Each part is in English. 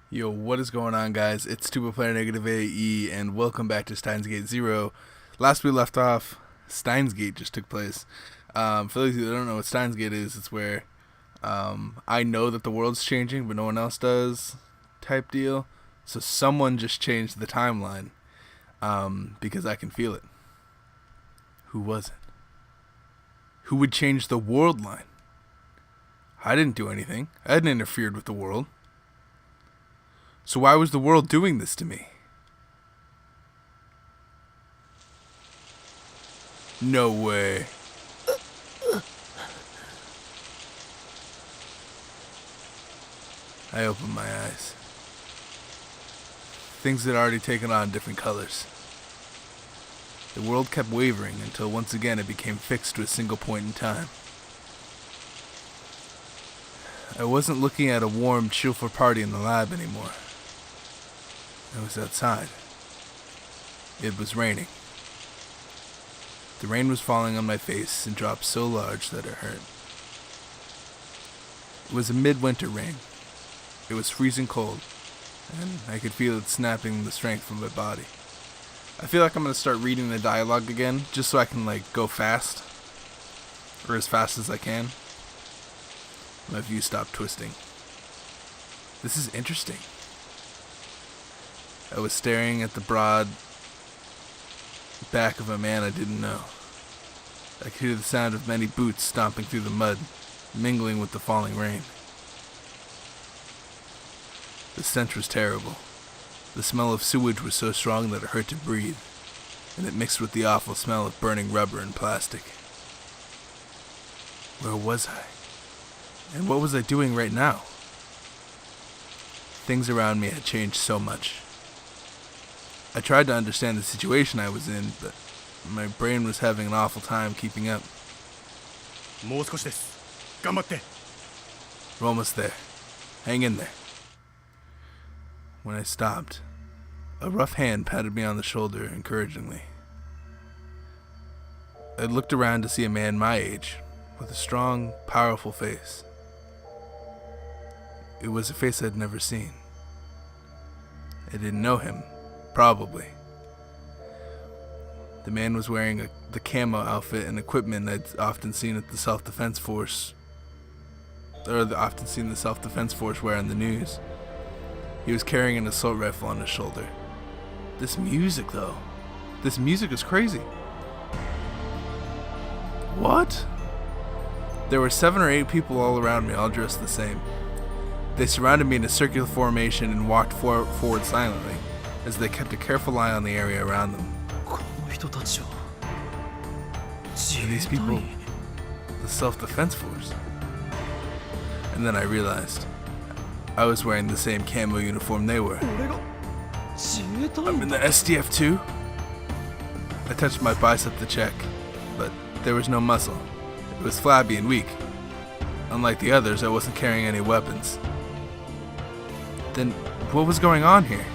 Yo, what is going on, guys? It's Tuba Player NegativeAE, and welcome back to Steins Gate 0. Last we left off, Steins Gate just took place. For those of you that don't know what Steins Gate is, it's where I know that the world's changing, but no one else does, type deal. So someone just changed the timeline because I can feel it. Who was it? Who would change the world line? I didn't do anything. I hadn't interfered with the world. So why was the world doing this to me? No way. I opened my eyes. Things had already taken on different colors. The world kept wavering until once again it became fixed to a single point in time. I wasn't looking at a warm, cheerful party in the lab anymore. I was outside. It was raining. The rain was falling on my face in drops so large that it hurt. It was a midwinter rain. It was freezing cold, and I could feel it snapping the strength from my body. I feel like I'm going to start reading the dialogue again, just so I can, go fast. Or as fast as I can. My view stopped twisting. This is interesting. I was staring at the broad back of a man I didn't know. I could hear the sound of many boots stomping through the mud, mingling with the falling rain. The stench was terrible. The smell of sewage was so strong that it hurt to breathe, and it mixed with the awful smell of burning rubber and plastic. Where was I? And what was I doing right now? Things around me had changed so much. I tried to understand the situation I was in, but my brain was having an awful time keeping up. もう少しです。頑張って。 We're almost there. Hang in there. When I stopped, a rough hand patted me on the shoulder encouragingly. I looked around to see a man my age, with a strong, powerful face. It was a face I'd never seen. I didn't know him, probably. The man was wearing the camo outfit and equipment I'd often seen at the self-defense force, wear on the news. He was carrying an assault rifle on his shoulder. This music, though. This music is crazy. What? There were 7 or 8 people all around me, all dressed the same. They surrounded me in a circular formation and walked forward silently, as they kept a careful eye on the area around them. Are these people the self-defense force? And then I realized I was wearing the same camo uniform they were. I'm in the SDF too? I touched my bicep to check, but there was no muscle. It was flabby and weak. Unlike the others, I wasn't carrying any weapons. Then what was going on here?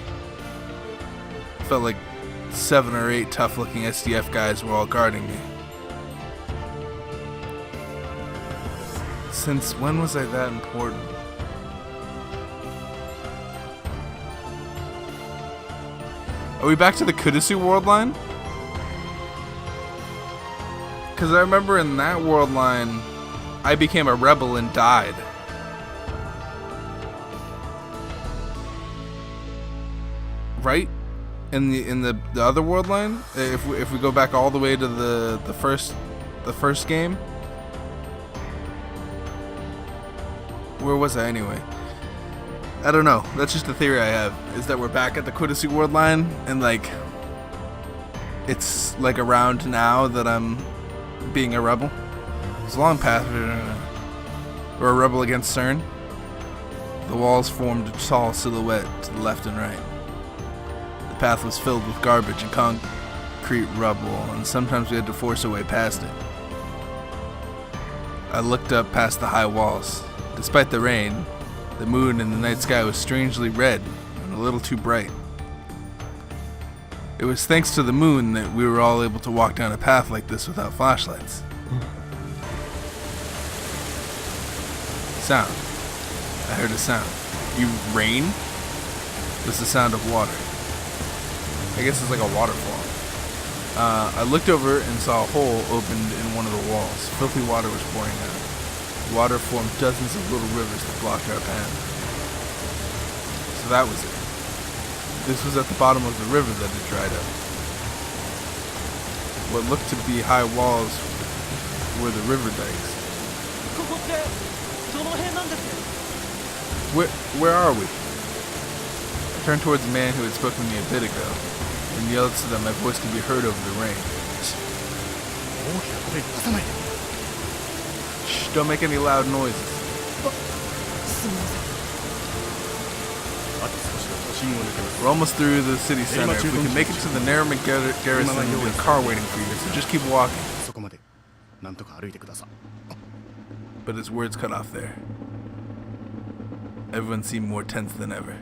It felt like 7 or 8 tough-looking SDF guys were all guarding me. Since when was I that important? Are we back to the Kudisu world line? Because I remember in that world line, I became a rebel and died. Right? In the other world line, if we go back all the way to the first game, where was I anyway? I don't know. That's just the theory I have, is that we're back at the Kudisu world line, and it's around now that I'm being a rebel. It's a long path. We're a rebel against CERN. The walls formed a tall silhouette to the left and right. The path was filled with garbage and concrete rubble, and sometimes we had to force our way past it. I looked up past the high walls. Despite the rain, the moon in the night sky was strangely red and a little too bright. It was thanks to the moon that we were all able to walk down a path like this without flashlights. Sound. I heard a sound. You rain? was the sound of water. I guess it's like a waterfall. I looked over and saw a hole opened in one of the walls. Filthy water was pouring out. The water formed dozens of little rivers that blocked our path. So that was it. This was at the bottom of the river that had dried up. What looked to be high walls were the river dikes. Where are we? I turned towards the man who had spoken to me a bit ago and yelled so that my voice could be heard over the rain. Shh, don't make any loud noises. We're almost through the city center. If we can make it to the Narrowman garrison, there'll be a car waiting for you, so just keep walking. But his words cut off there. Everyone seemed more tense than ever.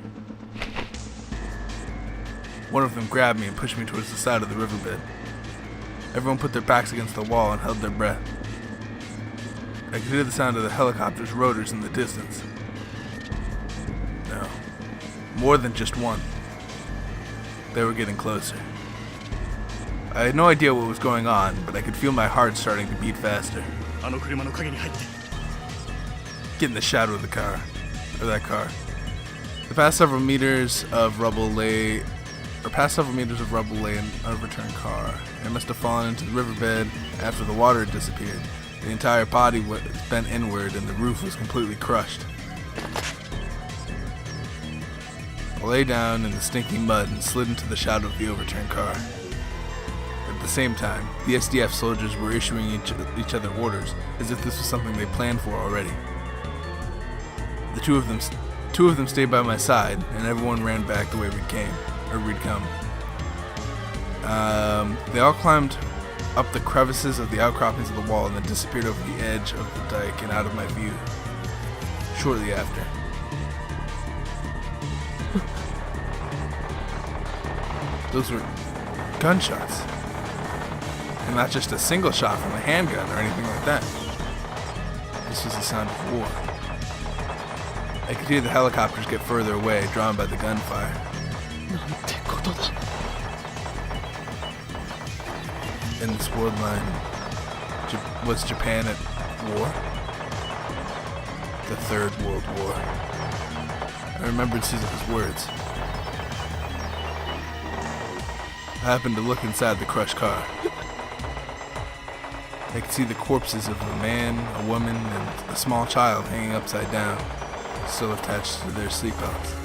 One of them grabbed me and pushed me towards the side of the riverbed. Everyone put their backs against the wall and held their breath. I could hear the sound of the helicopter's rotors in the distance. No, more than just one. They were getting closer. I had no idea what was going on, but I could feel my heart starting to beat faster. Get in the shadow of that car. Past several meters of rubble lay an unreturned car. It must have fallen into the riverbed after the water had disappeared. The entire body was bent inward and the roof was completely crushed. I lay down in the stinking mud and slid into the shadow of the overturned car. At the same time, the SDF soldiers were issuing each other orders as if this was something they planned for already. The two of them stayed by my side, and everyone ran back the way we'd come. They all climbed up the crevices of the outcroppings of the wall and then disappeared over the edge of the dike and out of my view. Shortly after. Those were gunshots. And not just a single shot from a handgun or anything like that. This was the sound of war. I could hear the helicopters get further away, drawn by the gunfire. In this world line, was Japan at war? The Third World War. I remembered Suzuka's words. I happened to look inside the crushed car. I could see the corpses of a man, a woman, and a small child hanging upside down, still attached to their seatbelts.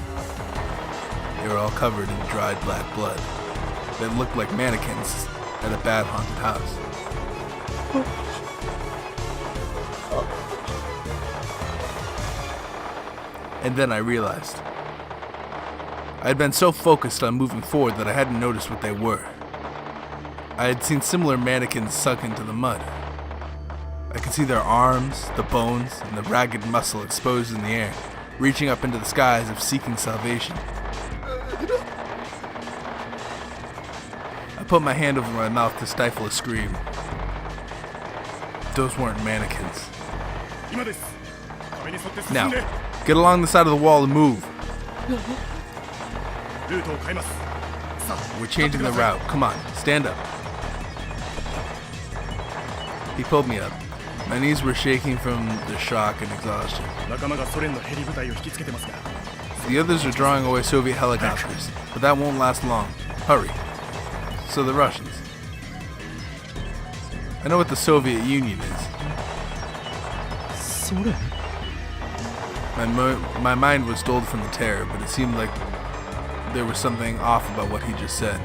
They were all covered in dried black blood that looked like mannequins at a bad haunted house. And then I realized. I had been so focused on moving forward that I hadn't noticed what they were. I had seen similar mannequins sunk into the mud. I could see their arms, the bones, and the ragged muscle exposed in the air, reaching up into the sky as if seeking salvation. I put my hand over my mouth to stifle a scream. Those weren't mannequins. Now, get along the side of the wall and move. We're changing the route. Come on, stand up. He pulled me up. My knees were shaking from the shock and exhaustion. The others are drawing away Soviet helicopters, but that won't last long. Hurry. So the Russians. I know what the Soviet Union is. My mind was dulled from the terror, but it seemed like there was something off about what he just said.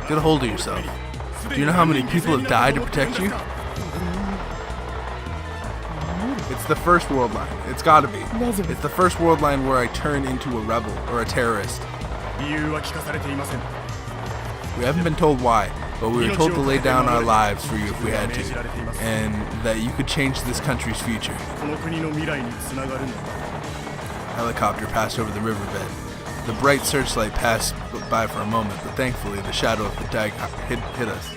Get a hold of yourself. Do you know how many people have died to protect you? It's the first world line. It's gotta be. It's the first world line where I turn into a rebel or a terrorist. We haven't been told why, but we were told to lay down our lives for you if we had to, and that you could change this country's future. Helicopter passed over the riverbed. The bright searchlight passed by for a moment, but thankfully the shadow of the dike hit us.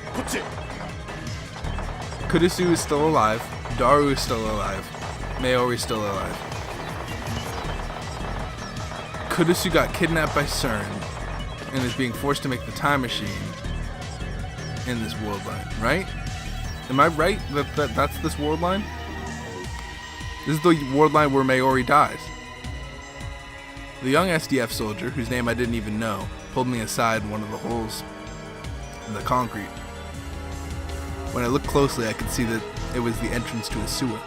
Kudisu is still alive. Daru is still alive. Maori is still alive. Kudusu got kidnapped by CERN and is being forced to make the time machine in this world line, right? Am I right that that's this world line? This is the world line where Mayuri dies. The young SDF soldier, whose name I didn't even know, pulled me aside in one of the holes in the concrete. When I looked closely, I could see that it was the entrance to a sewer.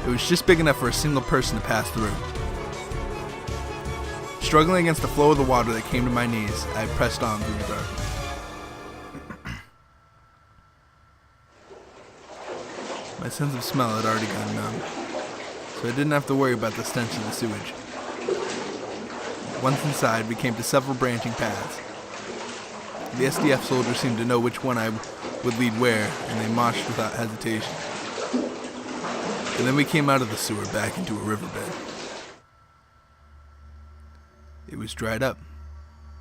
It was just big enough for a single person to pass through. Struggling against the flow of the water that came to my knees, I pressed on through the darkness. My sense of smell had already gone numb, so I didn't have to worry about the stench of the sewage. Once inside, we came to several branching paths. The SDF soldiers seemed to know which one I would lead where, and they marched without hesitation. And then we came out of the sewer back into a riverbed. It was dried up,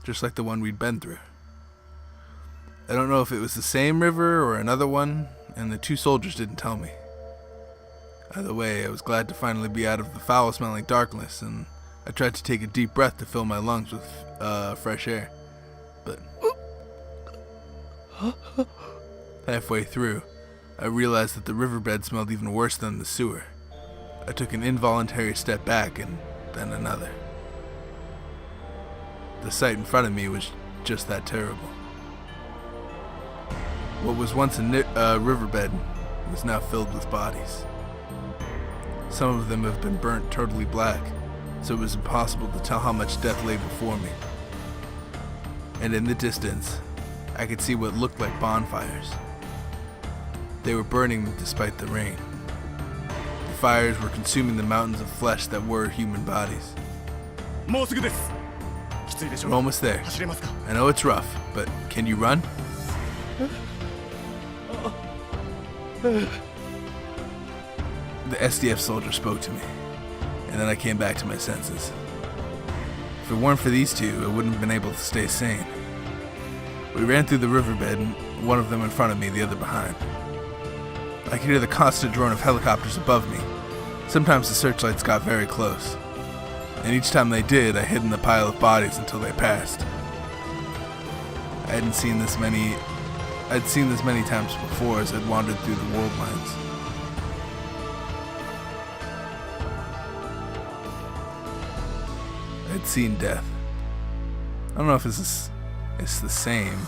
just like the one we'd been through. I don't know if it was the same river or another one, and the two soldiers didn't tell me. Either way, I was glad to finally be out of the foul-smelling darkness, and I tried to take a deep breath to fill my lungs with fresh air. But halfway through, I realized that the riverbed smelled even worse than the sewer. I took an involuntary step back, and then another. The sight in front of me was just that terrible. What was once a riverbed was now filled with bodies. Some of them have been burnt totally black, so it was impossible to tell how much death lay before me. And in the distance, I could see what looked like bonfires. They were burning despite the rain. The fires were consuming the mountains of flesh that were human bodies. We're almost there. I know it's rough, but can you run? The SDF soldier spoke to me, and then I came back to my senses. If it weren't for these two, I wouldn't have been able to stay sane. We ran through the riverbed, one of them in front of me, the other behind. I could hear the constant drone of helicopters above me. Sometimes the searchlights got very close, and each time they did, I hid in the pile of bodies until they passed. I'd seen this many times before as I'd wandered through the world lines. I'd seen death. I don't know if it's the same.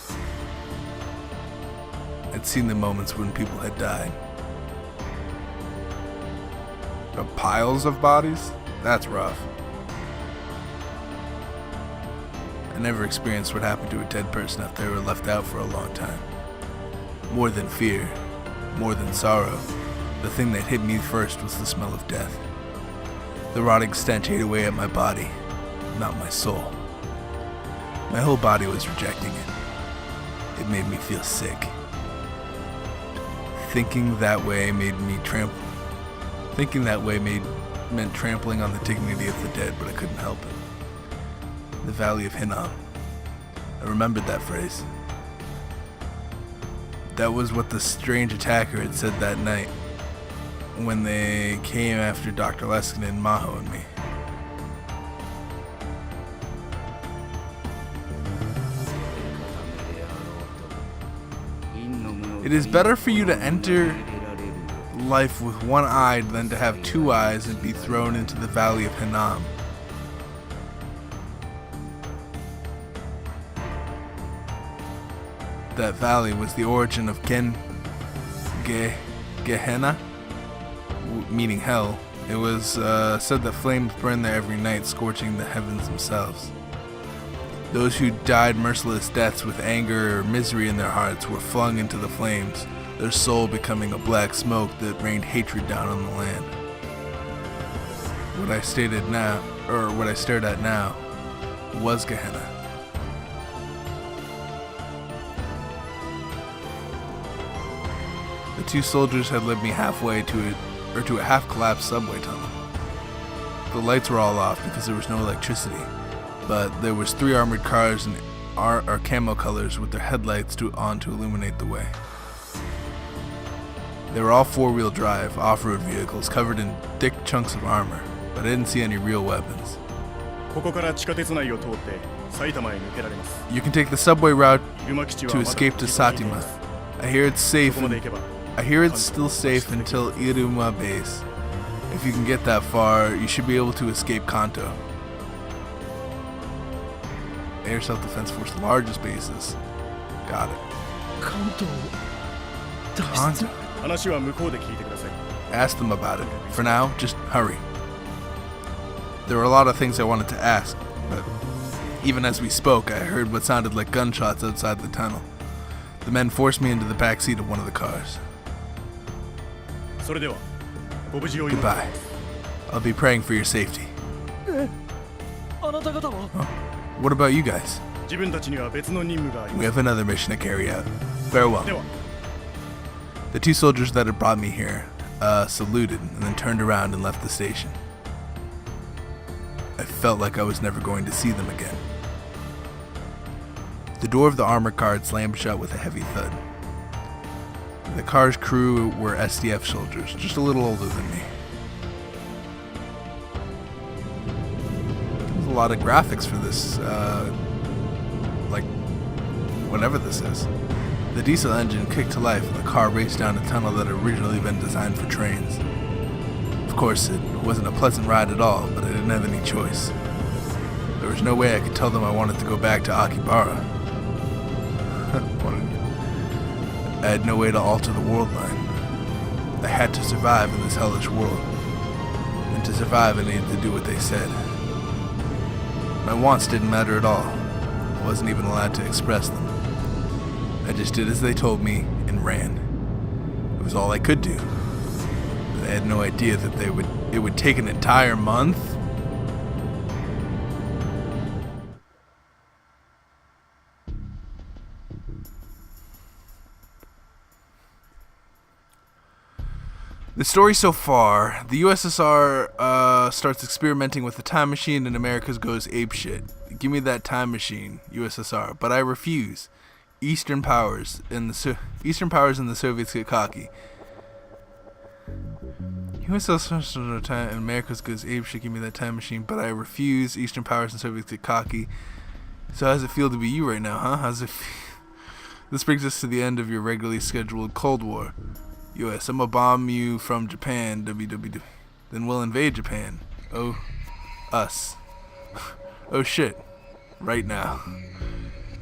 I'd seen the moments when people had died. But piles of bodies? That's rough. I never experienced what happened to a dead person after they were left out for a long time. More than fear, more than sorrow, the thing that hit me first was the smell of death. The rotting stench ate away at my body, not my soul. My whole body was rejecting it. It made me feel sick. Thinking that way meant trampling on the dignity of the dead, but I couldn't help it. The Valley of Hinnom. I remembered that phrase. That was what the strange attacker had said that night when they came after Dr. Leskinen, Maho, and me. It is better for you to enter life with one eye than to have two eyes and be thrown into the Valley of Hinnom. That valley was the origin of Gehenna, meaning hell. It was said that flames burned there every night, scorching the heavens themselves. Those who died merciless deaths with anger or misery in their hearts were flung into the flames, their soul becoming a black smoke that rained hatred down on the land. What I stared at now, was Gehenna. The two soldiers had led me halfway to a half-collapsed subway tunnel. The lights were all off because there was no electricity, but there was 3 armored cars in camo colors with their headlights on to illuminate the way. They were all 4-wheel drive, off-road vehicles covered in thick chunks of armor, but I didn't see any real weapons. ここから地下鉄内を通って埼玉へ抜けられます。 You can take the subway route 入間基地は to まだ escape to 既存にい Satima. ます。 I hear it's safe そこまで and 行けば I hear it's still safe until Iruma base. If you can get that far, you should be able to escape Kanto. Air Self-Defense Force largest bases. Got it. 関東脱 Kanto. 出。話は向こうで聞いてください。 Ask them about it. For now, just hurry. There were a lot of things I wanted to ask, but even as we spoke, I heard what sounded like gunshots outside the tunnel. The men forced me into the back seat of one of the cars. それではご無事を祈って Goodbye. I'll be praying for your safety. あなた方は What about you guys? 自分たちには別の任務があり We ます。 have another mission to carry out. Farewell. では The two soldiers that had brought me here saluted and then turned around and left the station. I felt like I was never going to see them again. The door of the armored car slammed shut with a heavy thud. The car's crew were SDF soldiers, just a little older than me. There's a lot of graphics for this, like, whatever this is. The diesel engine kicked to life and the car raced down a tunnel that had originally been designed for trains. Of course, it wasn't a pleasant ride at all, but I didn't have any choice. There was no way I could tell them I wanted to go back to Akibara. I had no way to alter the world line. I had to survive in this hellish world. And to survive, I needed to do what they said. My wants didn't matter at all. I wasn't even allowed to express them. I just did as they told me and ran. It was all I could do. But I had no idea that it would take an entire month. The story so far, the USSR starts experimenting with the time machine and America goes apeshit. Give me that time machine, USSR. But I refuse. Eastern powers and the Soviets get cocky. USSR and America goes apeshit. Give me that time machine. But I refuse. Eastern powers and Soviets get cocky. So how does it feel to be you right now, huh? How's it feel? This brings us to the end of your regularly scheduled Cold War. US, I'm gonna bomb you from Japan, WWIII. Then we'll invade Japan. Oh, us. Oh shit. Right now.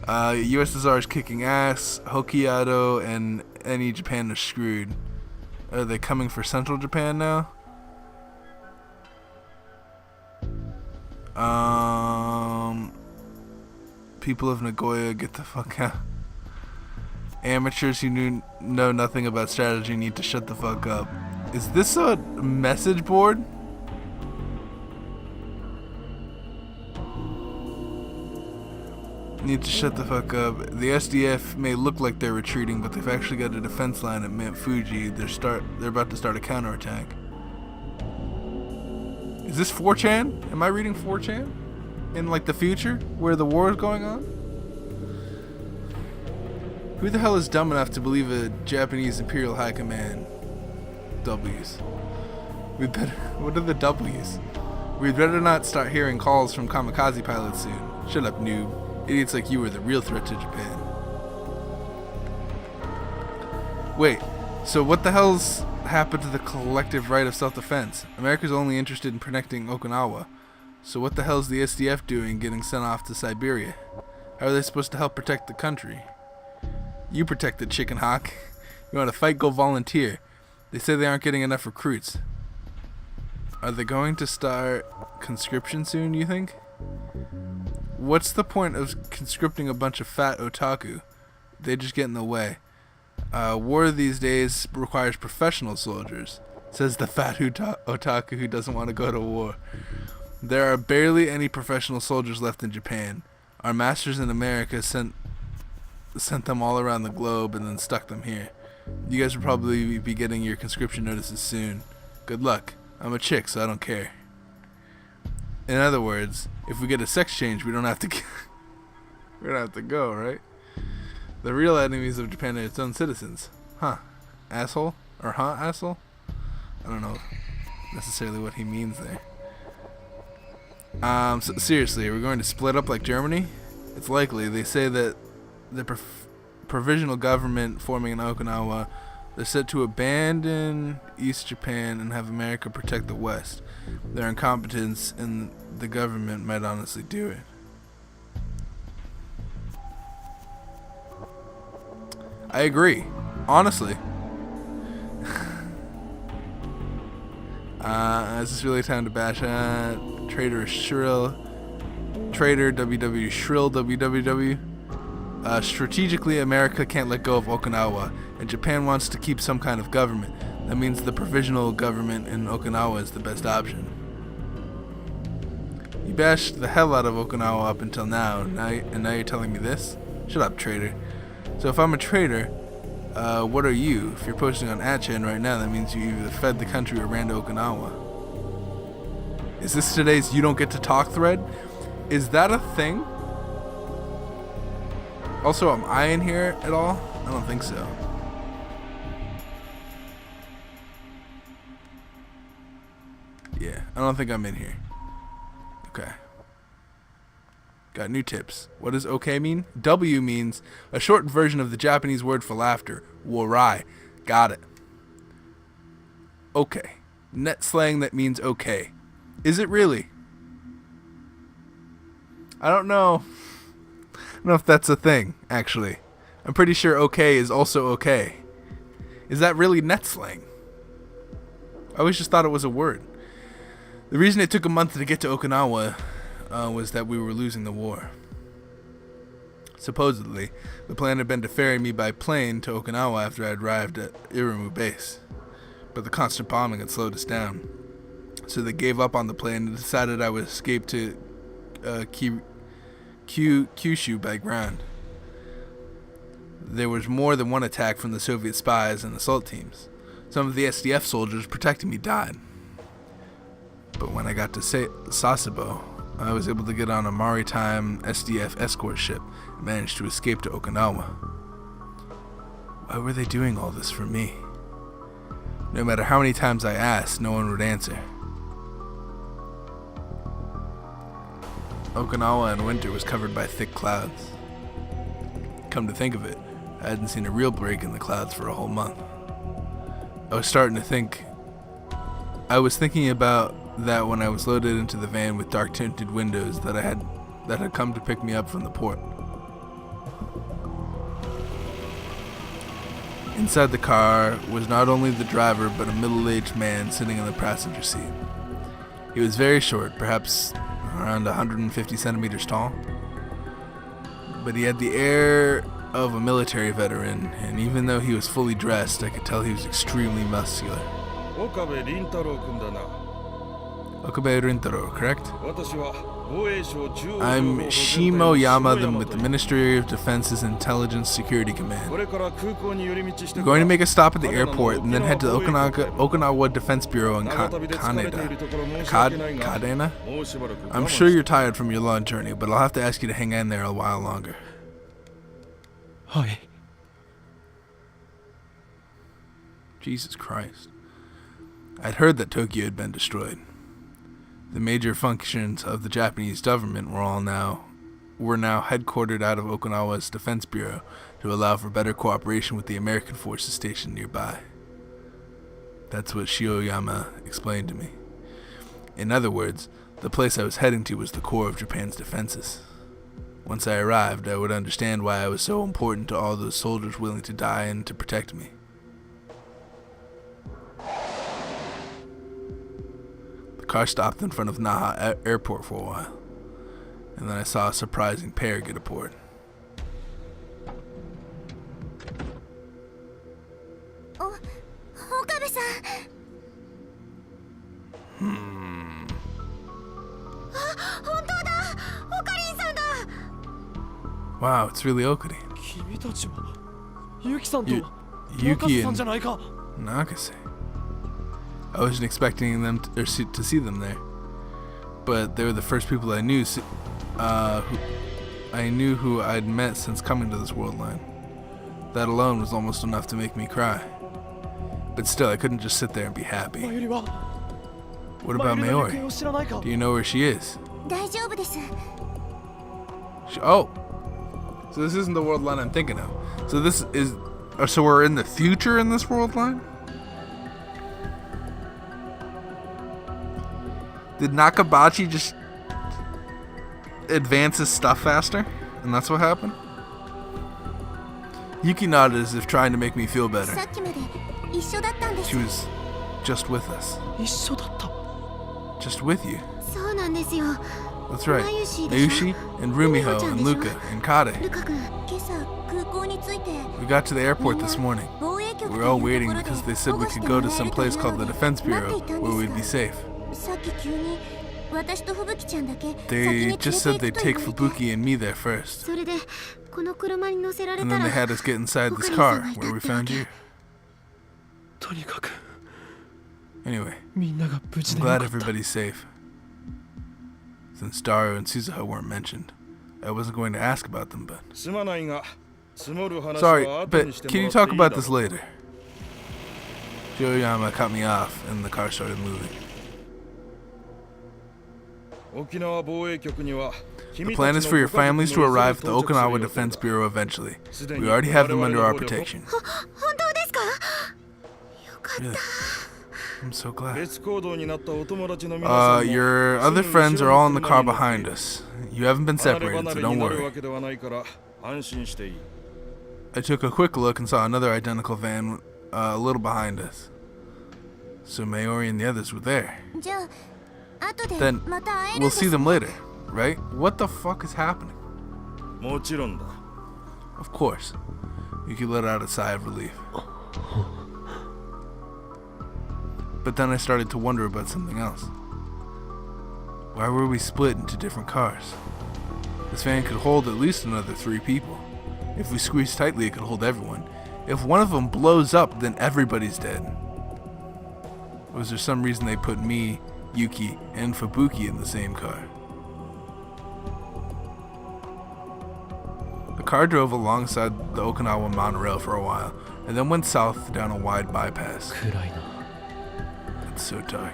USSR is kicking ass. Hokkaido and any Japan are screwed. Are they coming for Central Japan now? People of Nagoya, get the fuck out. Amateurs who know nothing about strategy need to shut the fuck up. Is this a message board? Need to shut the fuck up. The SDF may look like they're retreating, but they've actually got a defense line at Mount Fuji. They're about to start a counterattack. Is this 4chan? Am I reading 4chan? In like the future, where the war is going on? Who the hell is dumb enough to believe a Japanese Imperial High Command? W's. We better. What are the W's? We'd better not start hearing calls from kamikaze pilots soon. Shut up, noob. Idiots like you are the real threat to Japan. Wait, so what the hell's happened to the collective right of self-defense? America's only interested in protecting Okinawa. So what the hell's the SDF doing getting sent off to Siberia? How are they supposed to help protect the country? You protect the chicken hawk. You want to fight, go volunteer. They say they aren't getting enough recruits. Are they going to start conscription soon, you think? What's the point of conscripting a bunch of fat otaku? They just get in the way. War these days requires professional soldiers, says the fat otaku who doesn't want to go to war. There are barely any professional soldiers left in Japan. Our masters in America sent them all around the globe and then stuck them here. You guys will probably be getting your conscription notices soon. Good luck. I'm a chick, so I don't care. In other words, if we get a sex change, we don't have to we don't have to go, right? The real enemies of Japan are its own citizens. Huh. Asshole? Or huh, asshole? I don't know necessarily what he means there. Seriously, are we going to split up like Germany? It's likely. They say that the provisional government forming in Okinawa, they're set to abandon East Japan and have America protect the West. Their incompetence in the government might honestly do it. I agree. Honestly. Is this really time to bash Trader WWIII Shrill WWW? Strategically, America can't let go of Okinawa, and Japan wants to keep some kind of government. That means the provisional government in Okinawa is the best option. You bashed the hell out of Okinawa up until now, and now you're telling me this? Shut up, traitor. So if I'm a traitor, what are you? If you're posting on @chan right now, that means you either fed the country or ran to Okinawa. Is this today's You Don't Get to Talk thread? Is that a thing? Also, am I in here at all? I don't think so. Yeah, I don't think I'm in here. Okay. Got new tips. What does okay mean? W means a short version of the Japanese word for laughter. Warai. Got it. Okay. Net slang that means okay. Is it really? I don't know. I don't know if that's a thing, actually. I'm pretty sure okay is also okay. Is that really net slang? I always just thought it was a word. The reason it took a month to get to Okinawa was that we were losing the war. Supposedly, the plan had been to ferry me by plane to Okinawa after I had arrived at Irimu base. But the constant bombing had slowed us down. So they gave up on the plan and decided I would escape to Kyushu by ground. There was more than one attack from the Soviet spies and assault teams. Some of the SDF soldiers protecting me died. But when I got to Sasebo, I was able to get on a maritime SDF escort ship and managed to escape to Okinawa. Why were they doing all this for me? No matter how many times I asked, no one would answer. Okinawa in winter was covered by thick clouds. Come to think of it, I hadn't seen a real break in the clouds for a whole month. I was thinking about that when I was loaded into the van with dark tinted windows that had come to pick me up from the port. Inside the car was not only the driver but a middle-aged man sitting in the passenger seat. He was very short, perhaps around 150 centimeters tall, but he had the air of a military veteran, and even though he was fully dressed, I could tell he was extremely muscular. Okabe Rintaro, correct? I'm Shimo Yama with the Ministry of Defense's Intelligence Security Command. We're going to make a stop at the airport and then head to the Okinawa Defense Bureau in Kadena. I'm sure you're tired from your long journey, but I'll have to ask you to hang in there a while longer. Hi. Jesus Christ. I'd heard that Tokyo had been destroyed. The major functions of the Japanese government were now headquartered out of Okinawa's Defense Bureau to allow for better cooperation with the American forces stationed nearby. That's what Shioyama explained to me. In other words, the place I was heading to was the core of Japan's defenses. Once I arrived, I would understand why I was so important to all those soldiers willing to die and to protect me. The car stopped in front of Naha Airport for a while, and then I saw a surprising pair get aboard. Wow, it's really Okarin. Yuki and Nakase. I wasn't expecting them to see them there, but they were the first people I knew who I'd met since coming to this world line. That alone was almost enough to make me cry. But still, I couldn't just sit there and be happy. What about Mayori? Do you know where she is? 大丈夫です。 Oh, so this isn't the world line I'm thinking of. So this is, so we're in the future in this world line? Did Nakabachi just advance his stuff faster? And that's what happened? Yuki nodded as if trying to make me feel better. さっきまで一緒だったんです。 She was just with us. 一緒だった。 Just with you. そうなんですよ。 That's right. Ayushi and Rumiho and Luca and Kade. ルカ君、今朝空港に着いて。 We got to the airport this morning. We were all waiting because they said we could go to some place called the Defense Bureau where we'd be safe. さっき急に私と吹雪ちゃんだけ They just said they'd take Fubuki and me there first. それでこの車に乗せられ And た then ら they had us get inside this car where we found you. とにかく Anyway, みんなが無事 I'm でよ glad かった。 everybody's safe. Since Daru and Suzuha weren't mentioned, I wasn't going to ask about them, but... すまないが、積もる話 Sorry, は後 but にして can も you らってい talk いだ about ろ this later? Joyama cut me off and the car started moving. 沖縄防衛局には The plan is for your families to arrive at the Okinawa Defense Bureau eventually. We already have them under our protection. 本当ですか？よかった。 Really? I'm so glad. 別行動になったお友達の皆さんも Your other friends are all in the car behind us. You haven't been 離れ separated, 離 so れ don't になる worry. わけではないから安心していい。 I took a quick look and saw another identical van a little behind us. So Mayori and the others were there. じゃあ後で Then また会えるん we'll です see them later, right? What the fuck is happening? もちろんだ。 Of course. Yuki let out a sigh of relief. But then I started to wonder about something else. Why were we split into different cars? This van could hold at least another 3 people. If we squeeze tightly, it could hold everyone. If one of them blows up, then everybody's dead. Was there some reason they put me, Yuki, and Fubuki in the same car? The car drove alongside the Okinawa monorail for a while, and then went south down a wide bypass. 暗いな。 It's so dark.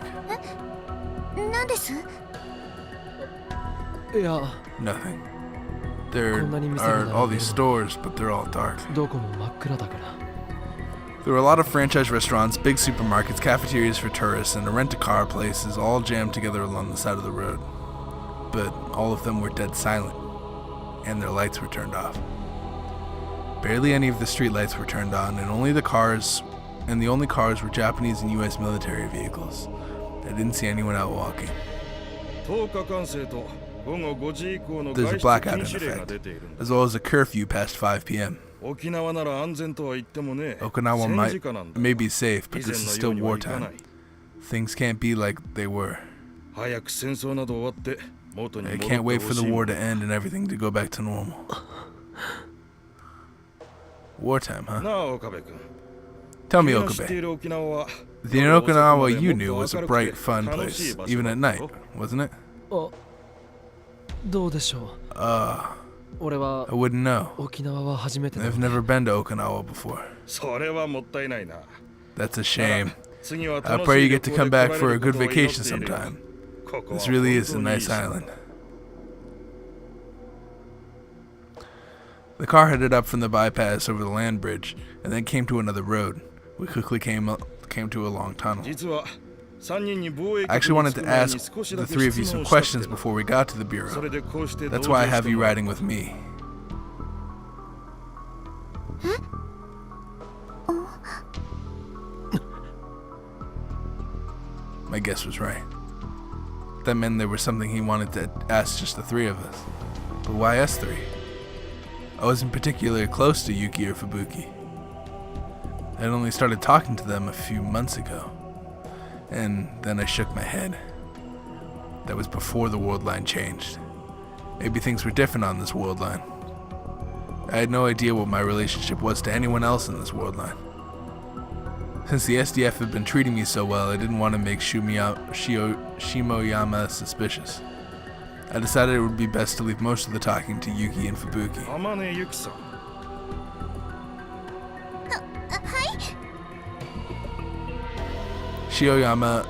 何です？いや、 Nothing. There こんなに店が are 並んでる。 all these stores, but they're all dark. どこも真っ暗だから。 There were a lot of franchise restaurants, big supermarkets, cafeterias for tourists, and rent-a-car places all jammed together along the side of the road. But all of them were dead silent, and their lights were turned off. Barely any of the street lights were turned on, and the only cars were Japanese and US military vehicles. I didn't see anyone out walking. 10日管制と午後5時以降の There's a 外出 blackout 禁 in 止令が effect, 出ているんだ。 as well as a curfew past 5 p.m. 沖縄なら安全とは言ってもね、 Okinawa 戦 might 時下なんだ。 may be safe, but 以 this 前 is の still ようにはいかな wartime. い。 Things can't be like they were. 早く戦争など終わって元に I 戻って can't ほ wait for し the い。 war to end and everything to go back to normal. Wartime, huh? なあ岡部君。 Tell me, 君の知ってい Okabe. る沖縄は The Okinawa you knew was a bright, fun place, even at night, wasn't it? あ、どうでしょう。 俺は I wouldn't know. 沖縄は初めてだ。 I've never been to Okinawa before. それはもったいないな。 That's a shame. 次は I 楽 pray しい you 旅 get to 行 come で back 来ら for れ a るこ good とを祈 vacation っているよ。 sometime. ここは This really is a 本当にいい nice し island. The car headed up from the bypass over the land bridge and then came to another road. We quickly came to a long tunnel. 実は3人に防衛 I actually 局に wanted 着く to 前に ask 少し the だけ three of you 質 some 問をしたく questions てな。 before we got to the そ bureau. れでこうして同 That's 情 why I して have you もらう riding with me. My guess was right. That meant there was something he wanted to ask just the 3 of us. But why us 3? I wasn't particularly close to Yuki or Fubuki. I had only started talking to them a few months ago. And then I shook my head. That was before the world line changed. Maybe things were different on this world line. I had no idea what my relationship was to anyone else in this world line. Since the SDF had been treating me so well, I didn't want to make Shimoyama suspicious. I decided it would be best to leave most of the talking to Yuki and Fubuki. 天音ゆきさん。はい。 Shimoyama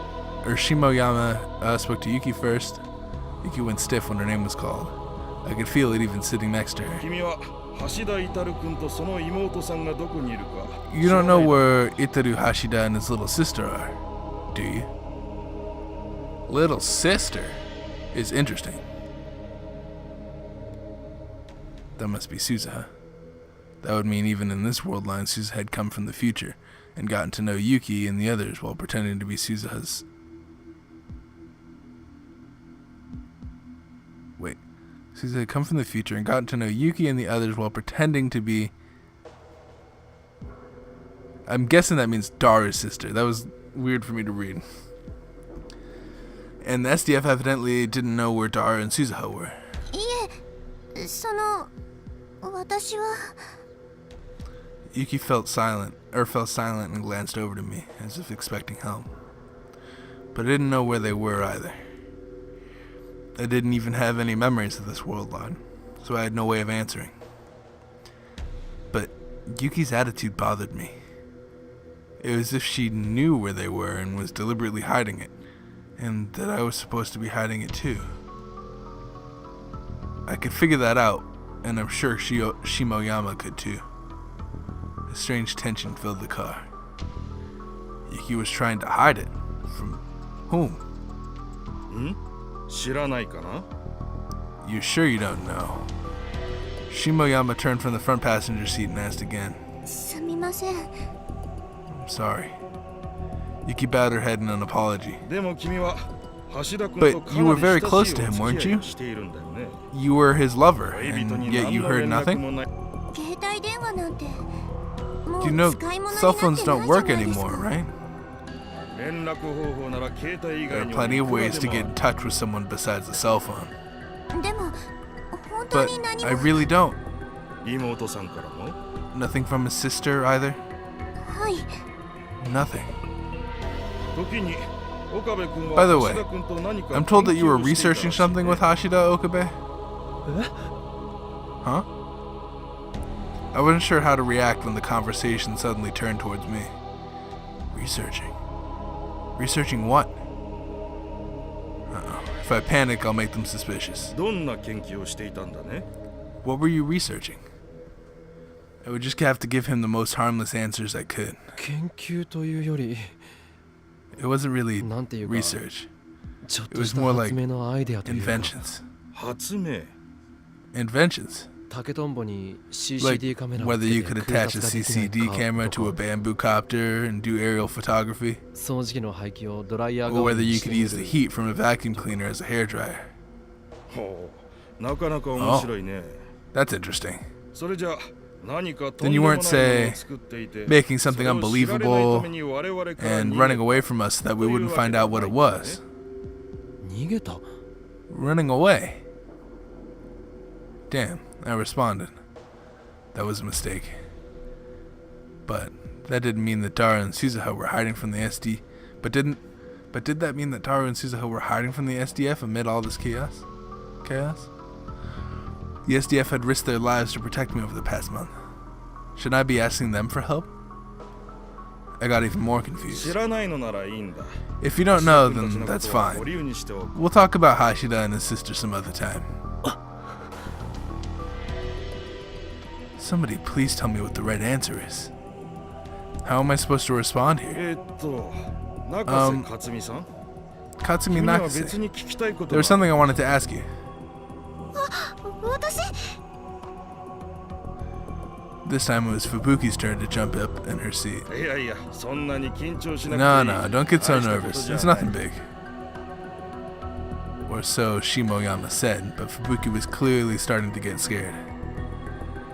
spoke to Yuki first, Yuki went stiff when her name was called. I could feel it even sitting next to her. You don't know where Itaru Hashida and his little sister are, do you? Little sister is interesting. That must be Suzuha. That would mean even in this world line, Suzuha had come from the future and gotten to know Yuki and the others while pretending to be Suzuha's... Wait. Suzuha had come from the future and gotten to know Yuki and the others while pretending to be... I'm guessing that means Daru's sister. That was weird for me to read. And the SDF evidently didn't know where Daru and Suzuha were. Yuki fell silent and glanced over to me, as if expecting help. But I didn't know where they were either. I didn't even have any memories of this world line, so I had no way of answering. But Yuki's attitude bothered me. It was as if she knew where they were and was deliberately hiding it, and that I was supposed to be hiding it too. I could figure that out, and I'm sure Shimoyama could too. A strange tension filled the car. Yuki was trying to hide it. From whom? You sure you don't know? Shimoyama turned from the front passenger seat and asked again. I'm sorry. Yuki bowed her head in an apology. But you were very close to him, weren't you? You were his lover, and yet you heard nothing? You know, cell phones don't work anymore, right? There are plenty of ways to get in touch with someone besides a cell phone. But I really don't. Nothing from his sister either? Nothing. By the way, I'm told that you were researching something with Hashida Okabe? Huh? I wasn't sure how to react when the conversation suddenly turned towards me. Researching? Researching what? Uh-oh. If I panic, I'll make them suspicious. What were you researching? I would just have to give him the most harmless answers I could. It wasn't really research. It was more like inventions. Inventions? Like whether you could attach a CCD camera to a bamboo copter and do aerial photography, or whether you could use the heat from a vacuum cleaner as a hairdryer. Oh, that's interesting. Then you weren't, say, making something unbelievable and running away from us so that we wouldn't find out what it was. Running away? Damn, I responded. That was a mistake. But that didn't mean that Daru and Suzuha were hiding from the SD. But did that mean that Daru and Suzuha were hiding from the SDF amid all this chaos? The SDF had risked their lives to protect me over the past month. Should I be asking them for help? I got even more confused. If you don't know, then that's fine. We'll talk about Hashida and his sister some other time. Somebody please tell me what the right answer is. How am I supposed to respond here? Katsumi Nakase. There was something I wanted to ask you. This time it was Fubuki's turn to jump up in her seat. No, don't get so nervous. It's nothing big. Or so Shimoyama said, but Fubuki was clearly starting to get scared.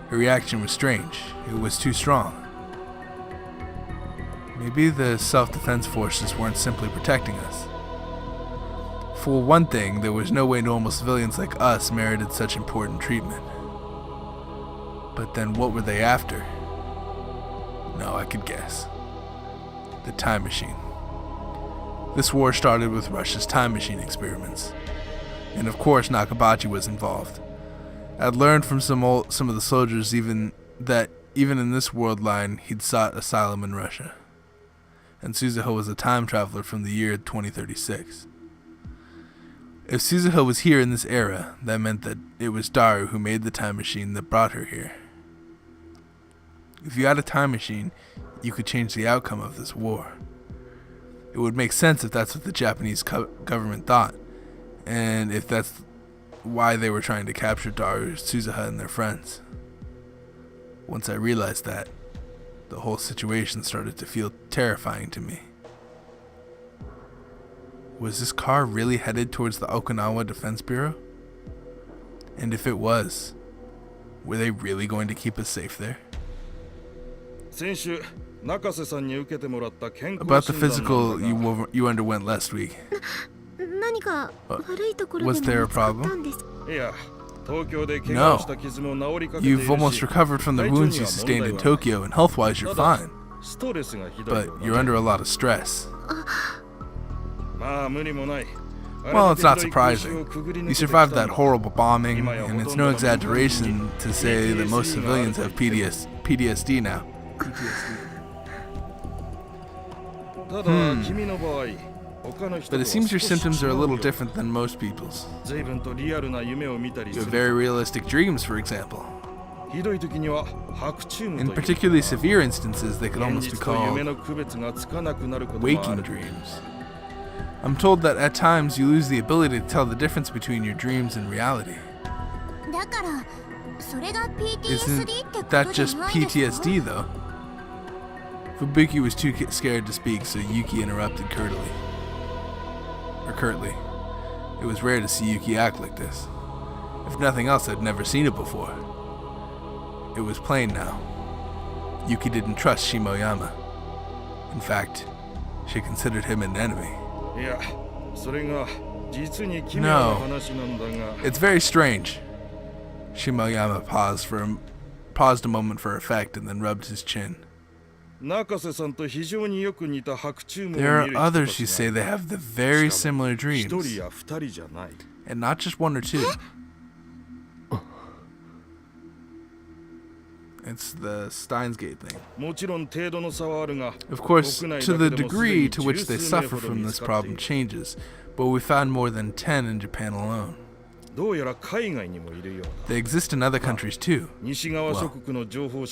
Her reaction was strange. It was too strong. Maybe the self-defense forces weren't simply protecting us. For one thing, there was no way normal civilians like us merited such important treatment. But then what were they after? No, I could guess. The time machine. This war started with Russia's time machine experiments. And of course Nakabachi was involved. I'd learned from some of the soldiers even in this world line he'd sought asylum in Russia. And Suzuha was a time traveler from the year 2036. If Suzuha was here in this era, that meant that it was Daru who made the time machine that brought her here. If you had a time machine, you could change the outcome of this war. It would make sense if that's what the Japanese government thought, and if that's why they were trying to capture Daru, Suzuha, and their friends. Once I realized that, the whole situation started to feel terrifying to me. Was this car really headed towards the Okinawa Defense Bureau? And if it was, were they really going to keep us safe there? About the physical you underwent last week. Was there a problem? No. You've almost recovered from the wounds you sustained in Tokyo, and health-wise you're fine. But you're under a lot of stress. Well, it's not surprising. You survived that horrible bombing, and it's no exaggeration to say that most civilians have PTSD now. But it seems your symptoms are a little different than most people's. You have very realistic dreams, for example. In particularly severe instances, they could almost be called waking dreams. I'm told that at times you lose the ability to tell the difference between your dreams and reality. Isn't that just PTSD, though? Fubuki was too scared to speak, so Yuki interrupted curtly. It was rare to see Yuki act like this. If nothing else, I'd never seen it before. It was plain now. Yuki didn't trust Shimoyama. In fact, she considered him an enemy. No, it's very strange. Shimoyama paused a moment for effect and then rubbed his chin. There are others who say they have the very similar dreams, and not just one or two. It's the Steins thing. Of course, to the degree to which they suffer from this problem changes, but we found more than 10 in Japan alone. They exist in other countries too. Well,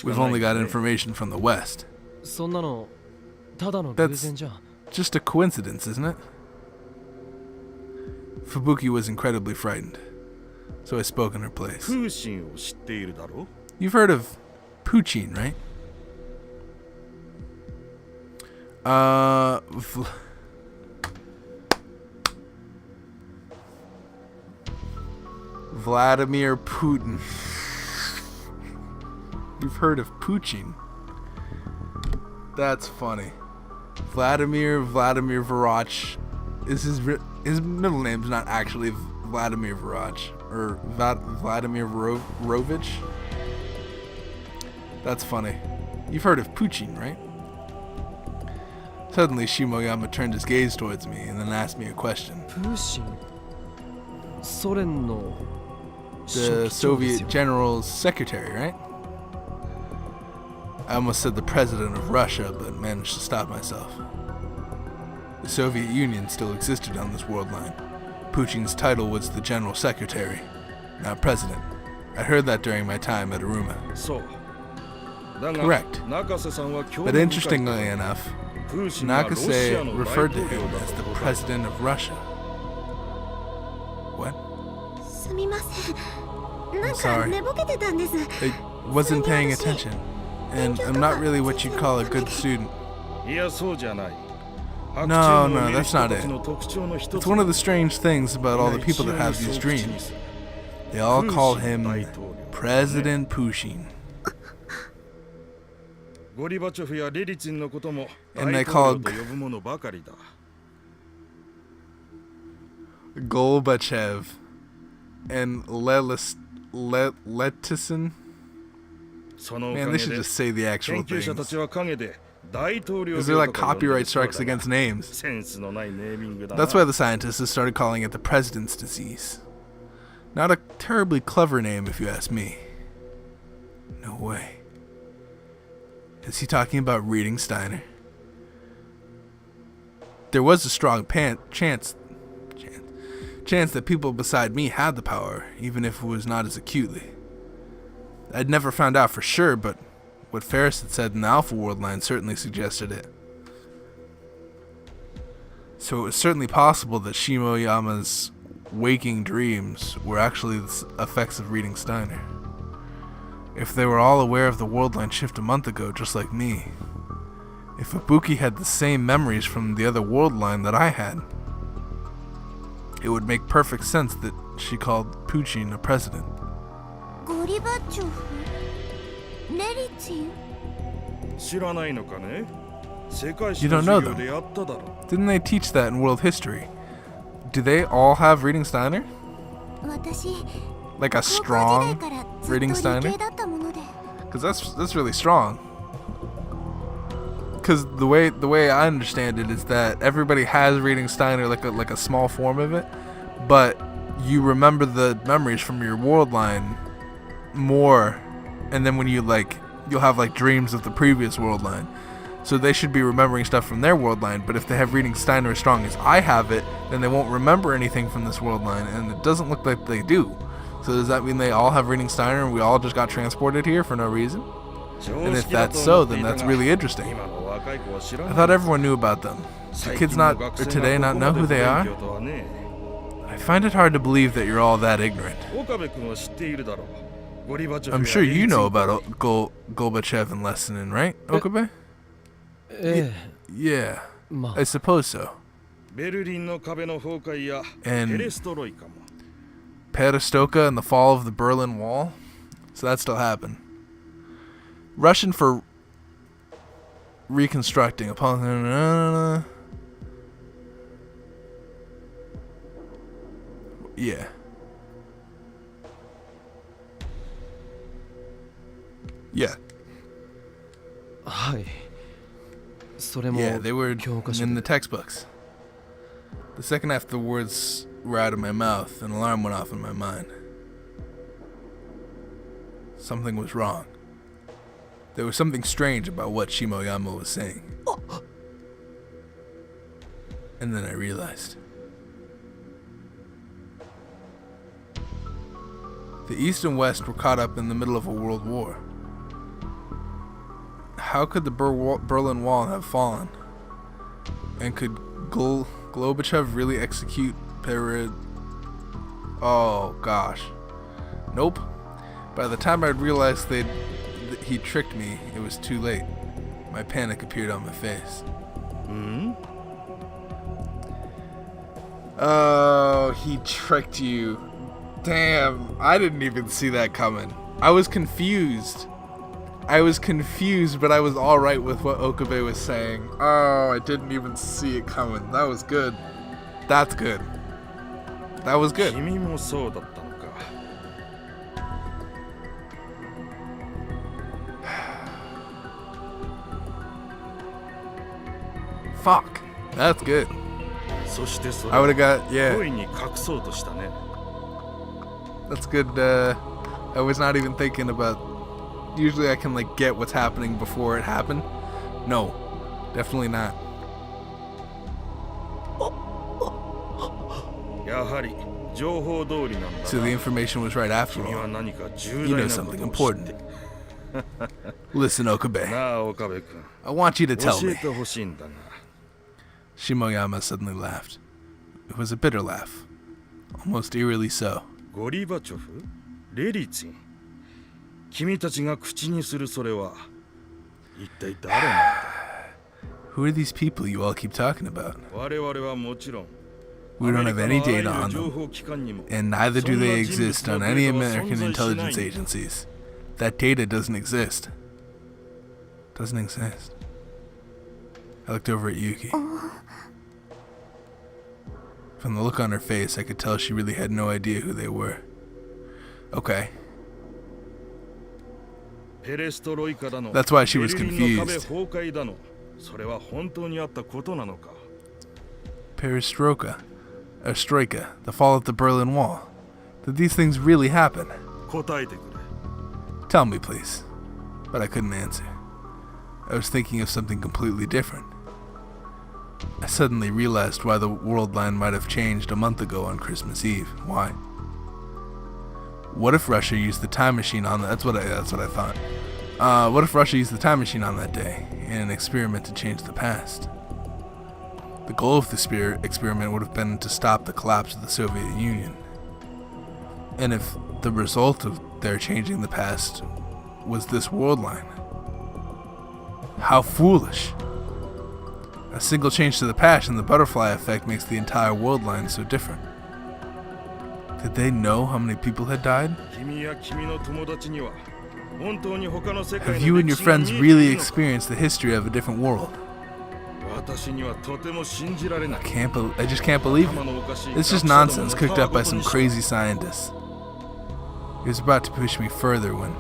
we've only got information from the West. That's just a coincidence, isn't it? Fubuki was incredibly frightened, so I spoke in her place. You've heard of Puchin, right? Vladimir Putin. You've heard of Puchin? That's funny. Vladimir Varach. His middle name's not actually Vladimir Varach or Vladimir Rovich. That's funny. You've heard of Puchin, right? Suddenly, Shimoyama turned his gaze towards me and then asked me a question. The Soviet General's secretary, right? I almost said the president of Russia, but managed to stop myself. The Soviet Union still existed on this world line. Puchin's title was the General Secretary, not President. I heard that during my time at Aruma. Correct. But interestingly enough, Nakase referred to him as the President of Russia. What? I'm sorry. I wasn't paying attention. And I'm not really what you'd call a good student. No, that's not it. It's one of the strange things about all the people that have these dreams. They all call him President Puchin. And they call Gorbachev and Letison. Man, they should just say the actual things. Is there like copyright strikes against names? That's why the scientists have started calling it the President's Disease. Not a terribly clever name if you ask me. No way. Is he talking about reading Steiner? There was a strong chance chance that people beside me had the power, even if it was not as acutely. I'd never found out for sure, but what Ferris had said in the Alpha World line certainly suggested it. So it was certainly possible that Shimoyama's waking dreams were actually the effects of reading Steiner. If they were all aware of the world line shift a month ago, just like me, if Ibuki had the same memories from the other world line that I had, it would make perfect sense that she called Puchin a president. WWIII? NegativeAE? You don't know them. Didn't they teach that in world history? Do they all have reading Steiner? 私 Like a 高校時代 strong からずっと reading 理 Steiner? 系だったもので Because that's really strong. Because the way I understand it is that everybody has reading Steiner, like a small form of it, but you remember the memories from your world line more, and then when you'll have like dreams of the previous world line. So they should be remembering stuff from their world line, but if they have reading Steiner as strong as I have it, then they won't remember anything from this world line, and it doesn't look like they do. So does that mean they all have reading Steiner and we all just got transported here for no reason? And if that's so, then that's really interesting. I thought everyone knew about them. Do kids today not know who they are? I find it hard to believe that you're all that ignorant. I'm sure you know about Gorbachev and Lenin, right, Okabe? Yeah, まあ I suppose so. ベルリンの壁の崩壊や And ペレストロイカも Perestroika and the fall of the Berlin Wall? So that still happened. Russian for reconstructing upon... Yeah. Yeah. はいそれも Yeah, they were 教科書 in で the textbooks. The second half of the words were out of my mouth, an alarm went off in my mind. Something was wrong. There was something strange about what Shimoyama was saying. And then I realized. The East and West were caught up in the middle of a world war. How could the Berlin Wall have fallen? And could Gorbachev really execute Oh gosh. Nope. By the time I'd realized he tricked me, it was too late. My panic appeared on my face. Oh, he tricked you. Damn, I didn't even see that coming. I was confused, but I was alright with what Okabe was saying. Oh, I didn't even see it coming. That was good. That's good. That was good. 君もそうだったのか Fuck. That's good. そしてそれ I を would have got, 故 yeah. 意に隠そうとしたね That's good. I was not even thinking about. Usually I can get what's happening before it happened. No, definitely not. やはり情報通りなんだ So the な information was right after 君は all. 何か重 You 大 know なこ something とを知って important. Listen, Okabe. なあ岡部君 I want you to 教 tell え me. てほしいんだが Shimoyama suddenly laughed. It was a bitter laugh, almost eerily so. ゴリバチョフレリツィン君たちが口にするそれは一体誰なんだ Who are these people you all keep talking about? 我々はもちろん We don't have any アメリ data カのあら on ゆる情 them, 報機関にも and neither do they exist on any American そんな人物のデータは存在しない intelligence agencies. That data doesn't exist. Doesn't exist. I looked over at Yuki. From the look on her face, I could tell she really had no idea who they were. Okay. ペレストロイカだの That's why she was ベルリンの壁 confused. 崩壊だのそれは本当にあったことなのか Perestroika. Stroika. The fall of the Berlin Wall. Did these things really happen? 答えてくれ Tell me, please. But I couldn't answer. I was thinking of something completely different. I suddenly realized why the world line might have changed a month ago on Christmas Eve. Why? What if Russia used the time machine on that? That's what I thought. What if Russia used the time machine on that day in an experiment to change the past? The goal of the experiment would have been to stop the collapse of the Soviet Union. And if the result of their changing the past was this world line, how foolish! A single change to the past and the butterfly effect makes the entire world line so different. Did they know how many people had died? Have you and your friends really experienced the history of a different world? I just can't believe it. It's just nonsense cooked up by some crazy scientists. He was about to push me further when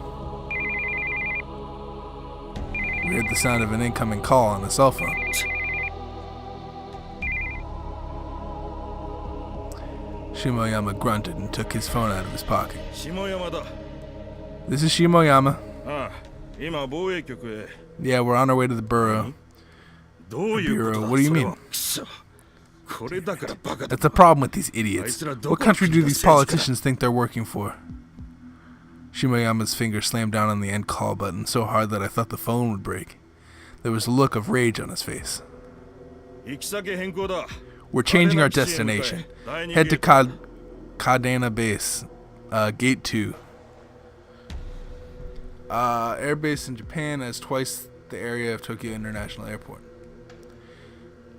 we heard the sound of an incoming call on the cell phone. Shimoyama grunted and took his phone out of his pocket. This is Shimoyama. Yeah, we're on our way to the bureau. Bureau? What do you mean? That's the problem with these idiots. What country do these politicians think they're working for? Shimoyama's finger slammed down on the end call button so hard that I thought the phone would break. There was a look of rage on his face. We're changing our destination. Head to Kadena Base, Gate 2. Airbase in Japan has twice the area of Tokyo International Airport.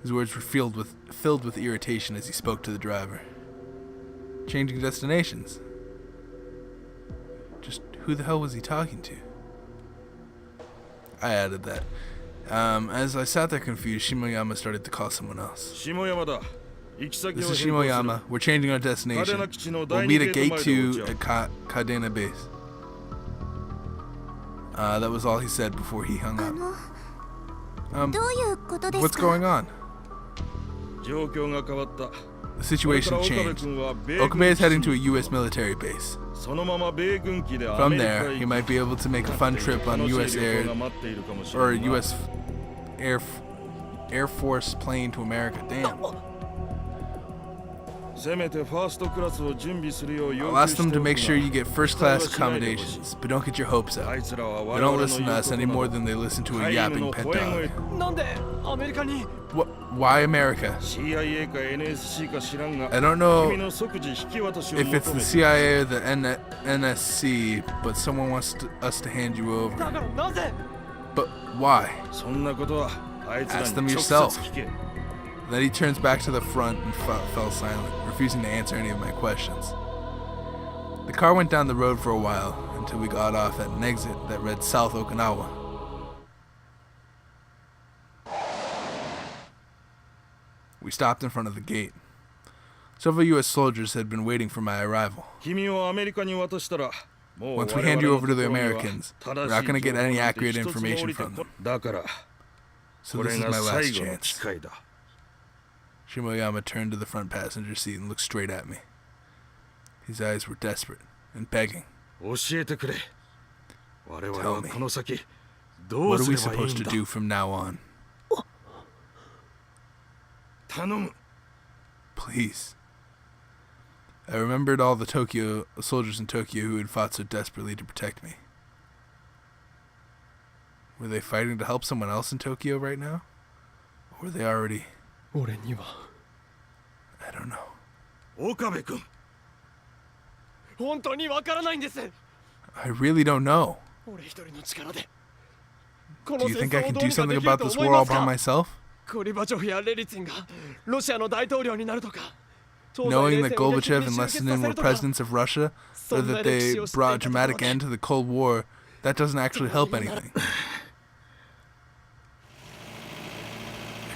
His words were filled with irritation as he spoke to the driver. Changing destinations. Just who the hell was he talking to? I added that. As I sat there confused, Shimoyama started to call someone else. This is Shimoyama. We're changing our destination. We'll meet at Gate 2 at Kadena Base. That was all he said before he hung up. What's going on? The situation changed. Okabe is heading to a U.S. military base. From there, he might be able to make a fun trip on U.S. Air or U.S. Air Force plane to America. Damn. I'll ask them to make sure you get first-class accommodations, but don't get your hopes up. They don't listen to us any more than they listen to a yapping pet dog. Why America? I don't know if it's the CIA or the NSC, but someone wants us to hand you over. But why? Ask them yourself. Then he turns back to the front and fell silent, refusing to answer any of my questions. The car went down the road for a while until we got off at an exit that read South Okinawa. We stopped in front of the gate. Several U.S. soldiers had been waiting for my arrival. Once we hand you over to the Americans, we're not going to get any accurate information from them. So this is my last chance. Shimoyama turned to the front passenger seat and looked straight at me. His eyes were desperate and begging. Tell me, what are we supposed to do from now on? Please. I remembered all the soldiers in Tokyo who had fought so desperately to protect me. Were they fighting to help someone else in Tokyo right now? Or were they already... I don't know. I really don't know. Do you think I can do something about this war all by myself? Knowing that Gorbachev and Lenin were presidents of Russia, or that they brought a dramatic end to the Cold War, that doesn't actually help anything. I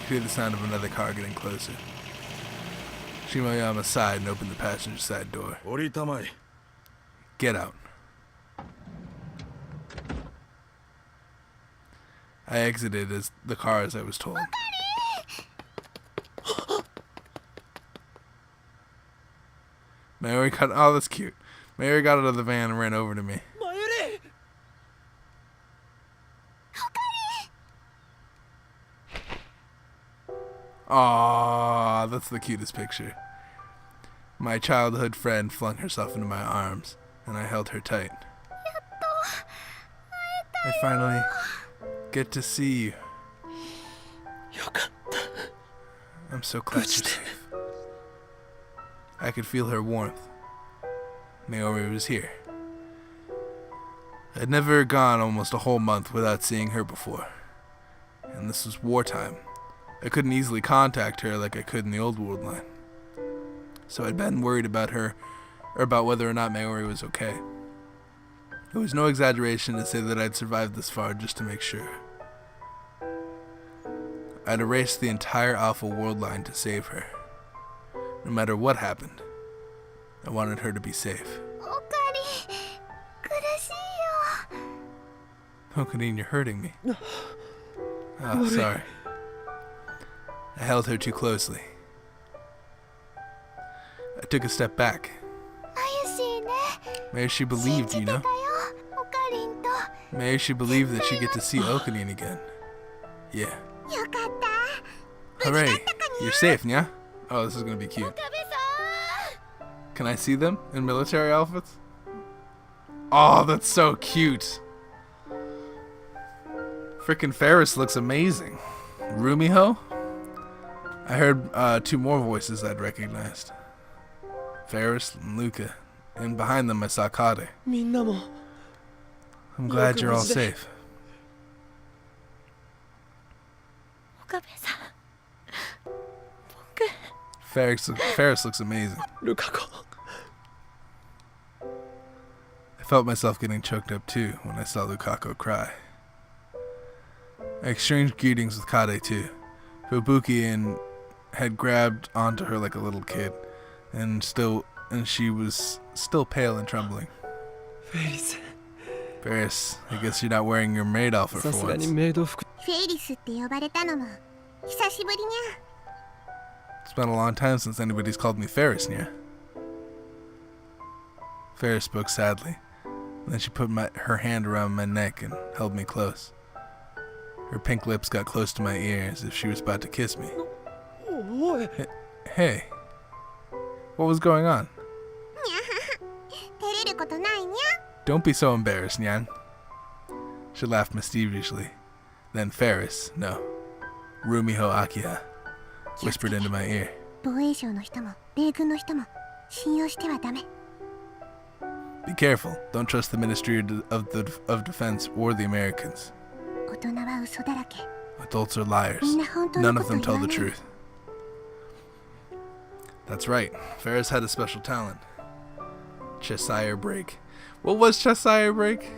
could hear the sound of another car getting closer. Shimoyama sighed and opened the passenger side door. Get out. I exited the car as I was told. Mayuri got... Oh, that's cute. Mayuri got out of the van and ran over to me. Aww, that's the cutest picture. My childhood friend flung herself into my arms, and I held her tight. I finally get to see you. I'm so glad you're safe. I could feel her warmth. Maori was here. I'd never gone almost a whole month without seeing her before. And this was wartime. I couldn't easily contact her like I could in the old world line. So I'd been worried about her, or about whether or not Maori was okay. It was no exaggeration to say that I'd survived this far just to make sure. I'd erased the entire Alpha world line to save her. No matter what happened, I wanted her to be safe. Okarin, you're hurting me. Oh, sorry. I held her too closely. I took a step back. Maybe she believed, you know? Maybe she believed that she'd get to see Okarin again. Yeah. Hooray! You're safe, nya? Oh, this is gonna be cute. Can I see them in military outfits? Oh, that's so cute. Frickin' Ferris looks amazing. Rumiho? I heard 2 more voices I'd recognized. Ferris and Luca. And behind them I saw Kade. I'm glad you're all safe. Ferris looks amazing. I felt myself getting choked up too when I saw Lukaku cry. I exchanged greetings with Kade too. Fubuki had grabbed onto her like a little kid, and she was still pale and trembling. Ferris, I guess you're not wearing your maid outfit for once. It's been a long time since anybody's called me Ferris, nya. Ferris spoke sadly. Then she put her hand around my neck and held me close. Her pink lips got close to my ear as if she was about to kiss me. Hey, what was going on? Don't be so embarrassed, Nyan. She laughed mischievously. Then Ferris, no, Rumiho Akiha, whispered into my ear. Be careful. Don't trust the Ministry of Defense or the Americans. Adults are liars. None of them tell the truth. That's right. Ferris had a special talent. Cheshire Break. What was Cheshire Break?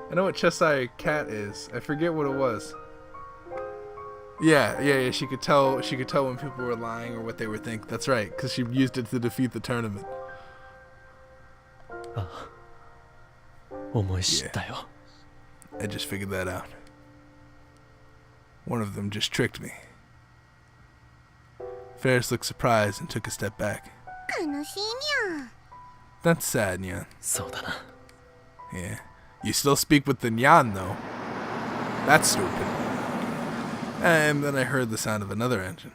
I know what Cheshire Cat is. I forget what it was. Yeah. She could tell when people were lying or what they were thinking. That's right, because she used it to defeat the tournament. Yeah. I just figured that out. One of them just tricked me. Ferris looked surprised and took a step back. That's sad, Nyan. Yeah. You still speak with the Nyan, though. That's stupid. And then I heard the sound of another engine.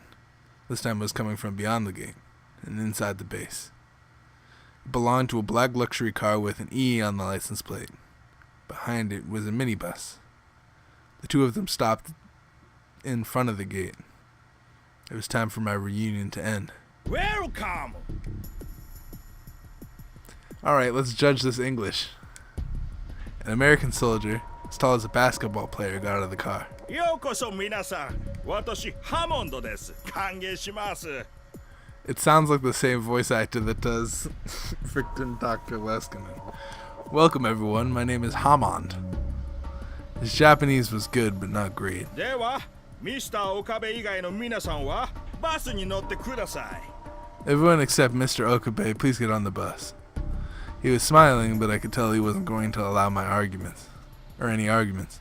This time it was coming from beyond the gate and inside the base. It belonged to a black luxury car with an E on the license plate. Behind it was a minibus. The two of them stopped in front of the gate. It was time for my reunion to end. Welcome! Alright, let's judge this English. An American soldier, as tall as a basketball player, got out of the car. It sounds like the same voice actor that does frickin' Dr. Leskinen. Welcome everyone, my name is Hammond. His Japanese was good, but not great. Everyone except Mr. Okabe, please get on the bus. He was smiling, but I could tell he wasn't going to allow my arguments. Or any arguments.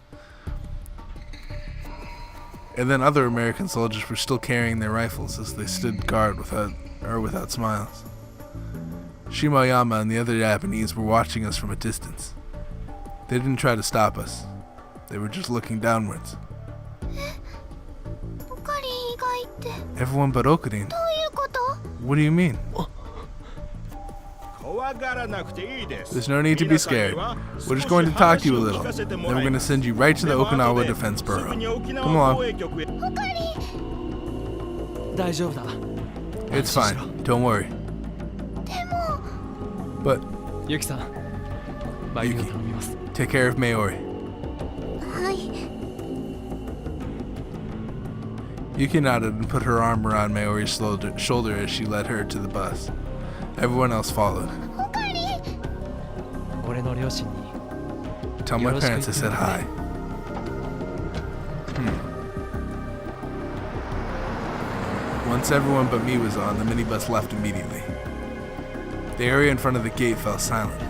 And then other American soldiers were still carrying their rifles as they stood guard without smiles. Shimoyama and the other Japanese were watching us from a distance. They didn't try to stop us. They were just looking downwards. Everyone but Okarin. どういうこと？ What do you mean? 怖がらなくていいです。 There's no need to be scared. We're just going to talk to you a little. Then we're going to send you right to the Okinawa Defense Bureau. Come along. 大丈夫だ。 It's fine. Don't worry. でも But ユキさん、バイクを頼みます。 take care of Mayori. はい。 Yuki nodded and put her arm around Mayori's shoulder as she led her to the bus. Everyone else followed. おかえり。俺の両親に Tell my parents I said hi. Once everyone but me was on, the minibus left immediately. The area in front of the gate fell silent.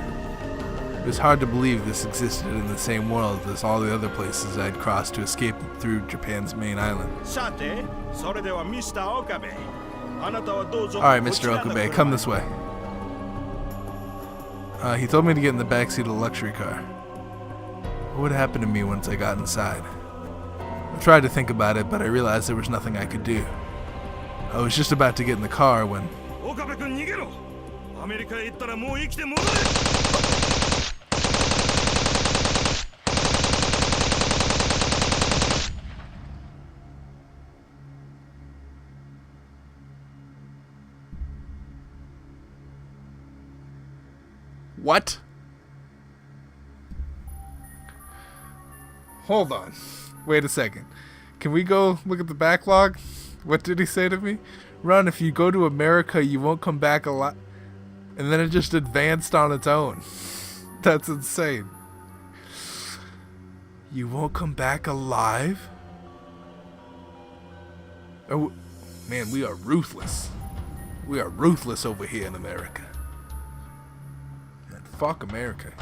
It was hard to believe this existed in the same world as all the other places I'd crossed to escape through Japan's main island. さて、それではミスター岡部。あなたはどうぞ。 Alright, Mr. Okabe, come this way. He told me to get in the backseat of the luxury car. What would happen to me once I got inside? I tried to think about it, but I realized there was nothing I could do. I was just about to get in the car when... 岡部君逃げろ。アメリカへ行ったらもう生きて戻れ。 What? Hold on. Wait a second. Can we go look at the backlog? What did he say to me? Run, if you go to America, you won't come back alive. And then it just advanced on its own. That's insane. You won't come back alive? Oh, man, we are ruthless. We are ruthless over here in America. Fuck America.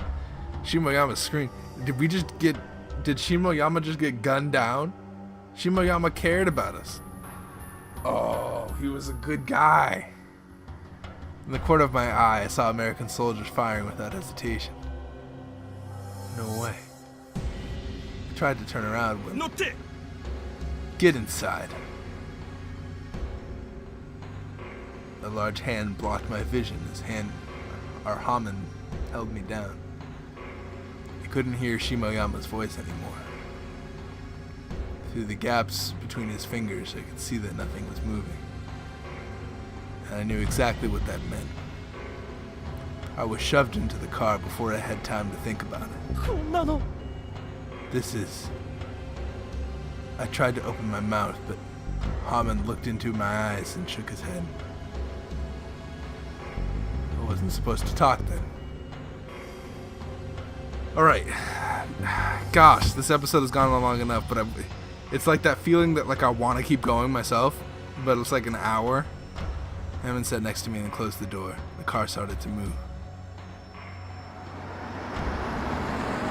Shimoyama's screen. Did Shimoyama just get gunned down? Shimoyama cared about us. Oh, he was a good guy. In the corner of my eye, I saw American soldiers firing without hesitation. No way. I tried to turn around when... Get inside. A large hand blocked my vision. Our Haman held me down. I couldn't hear Shimoyama's voice anymore. Through the gaps between his fingers, I could see that nothing was moving. And I knew exactly what that meant. I was shoved into the car before I had time to think about it. This is... I tried to open my mouth, but Haman looked into my eyes and shook his head. I wasn't supposed to talk then. Alright. Gosh, this episode has gone on long enough, but it's like that feeling that like I want to keep going myself, but it's like an hour. Hammond sat next to me and closed the door. The car started to move.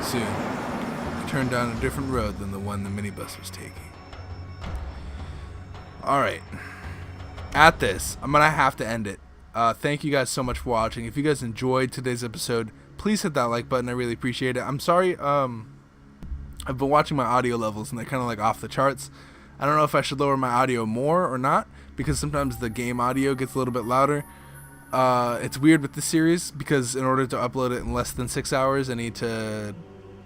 Soon, I turned down a different road than the one the minibus was taking. Alright. At this, I'm going to have to end it. Thank you guys so much for watching. If you guys enjoyed today's episode, please hit that like button. I really appreciate it. I'm sorry, I've been watching my audio levels and they're kind of like off the charts. I don't know if I should lower my audio more or not, because sometimes the game audio gets a little bit louder. It's weird with this series because in order to upload it in less than 6 hours, I need to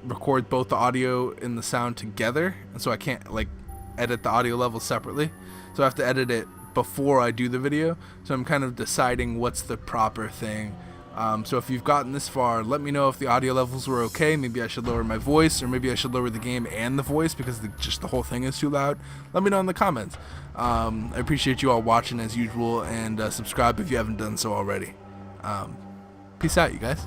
record both the audio and the sound together, and so I can't like edit the audio levels separately. So I have to edit it before I do the video. So I'm kind of deciding what's the proper thing. So if you've gotten this far, let me know if the audio levels were okay. Maybe I should lower my voice, or maybe I should lower the game and the voice because just the whole thing is too loud. Let me know in the comments. I appreciate you all watching as usual, and subscribe if you haven't done so already. Peace out, you guys.